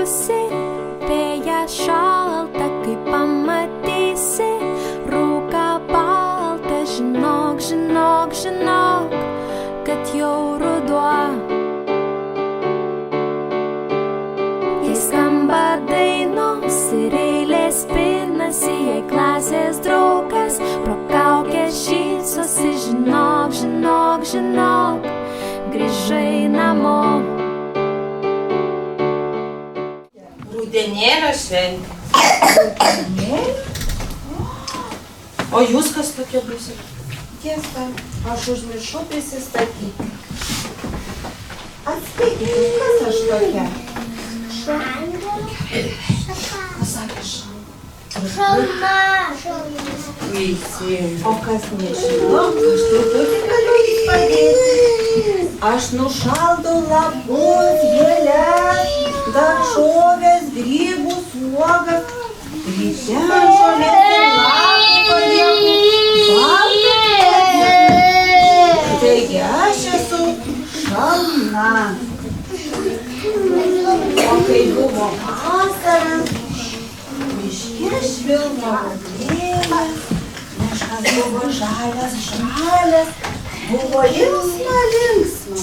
būsi, vėjas šalta, kai pamatysi rūką baltą, žinok, žinok, žinok, kad jau ruduo. Kai skamba dainos ir eilės pinasi, jei klasės draugas pro kaukę šypsosi, žinok, žinok, žinok, grįžai namo. Rudenėlio šventė. O jūs kas tokie būsit? Tiesa, aš užmiršau prisistatyti. Atspėkite, kas aš tokia? Kas sakė Šalma. O kas nežino, aš truputį galiu jums padėti. Aš nušaldau lapus, gėles, daržoves, grybus, uogas, ryte žolės ir lapų palieku baltą. Taigi aš esu šalna. O kai buvo vasara, miške švilpo vėjas, miškas buvo žalias, žalias, buvo linksma, linksma.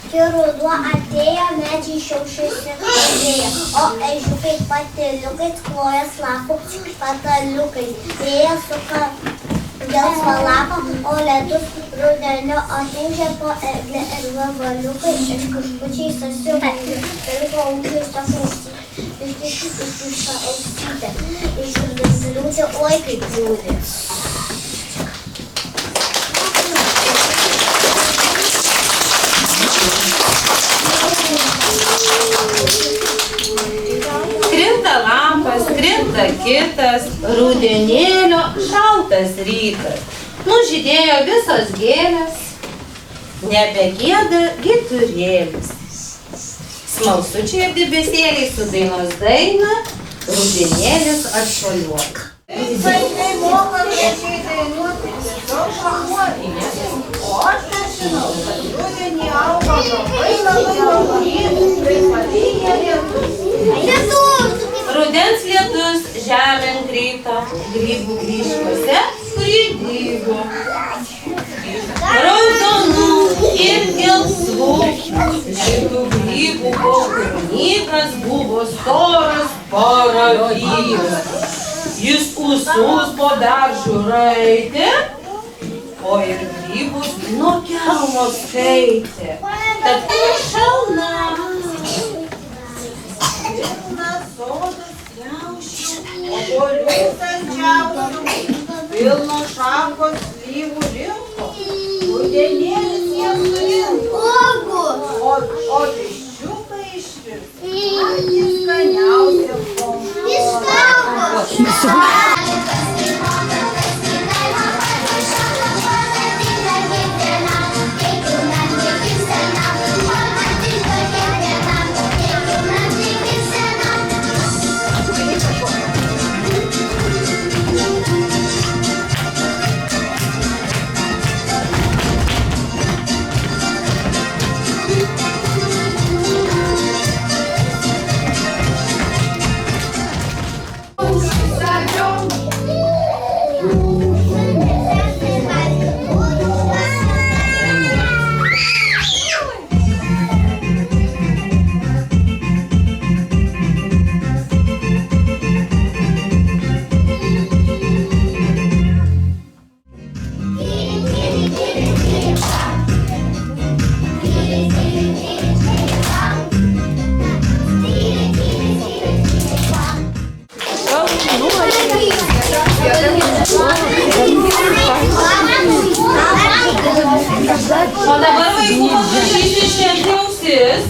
Kai ruduo atėjo, medžiai šiaušiasi padėjo, o ežiukai patyliukais klojas lapų pataliukais. Vėjas suka gelsvą lapą, o ledus rudenio atūžė po eglę ir vabaliukai iš kažkučiai sasiukai. Pirko užkirsta klausytę, iškišta ausytę, išgirdus liūtė, oi kaip liūdė. Krinta lampas, krinta kitas, rudenėlio šaltas rytas. Nužydėjo visos gėlės, nebegieda vyturėlis. Smalsučiai debesėliai su dainos daina, rudenėlis atšuoliuok. Vaikai moka gražiai dainuoti, tiesiog šamuoti. O aš nežinau, kad rudenį auga labai augalynų, kaip palyja lietus. Rudens lietus žemėn krito, grybų kryžkose pridygo. Raudonų ir gelsvų, šitų grybų paukurnykas buvo storas baravykas. Jis ūsus po beržų raitė, o ir grybus nuo kelmo skaitė. Tad šalna. Pilnas sodas kriaušių, obuolių saldžiausių, pilnos šakos slyvų rinko, rudenėlis jiems surinko. O viščiukai išvirs, patys skaniausi O dabar vaikų paprašysiu ištemti ausis.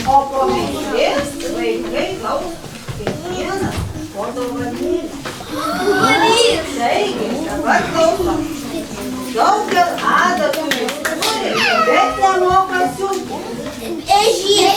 O po miškės vaikai lauks kiekvienas po dovanėlę. Taigi, dabar klausom. Daug dėl adatų turi, bet nemoka siūti. Ežys.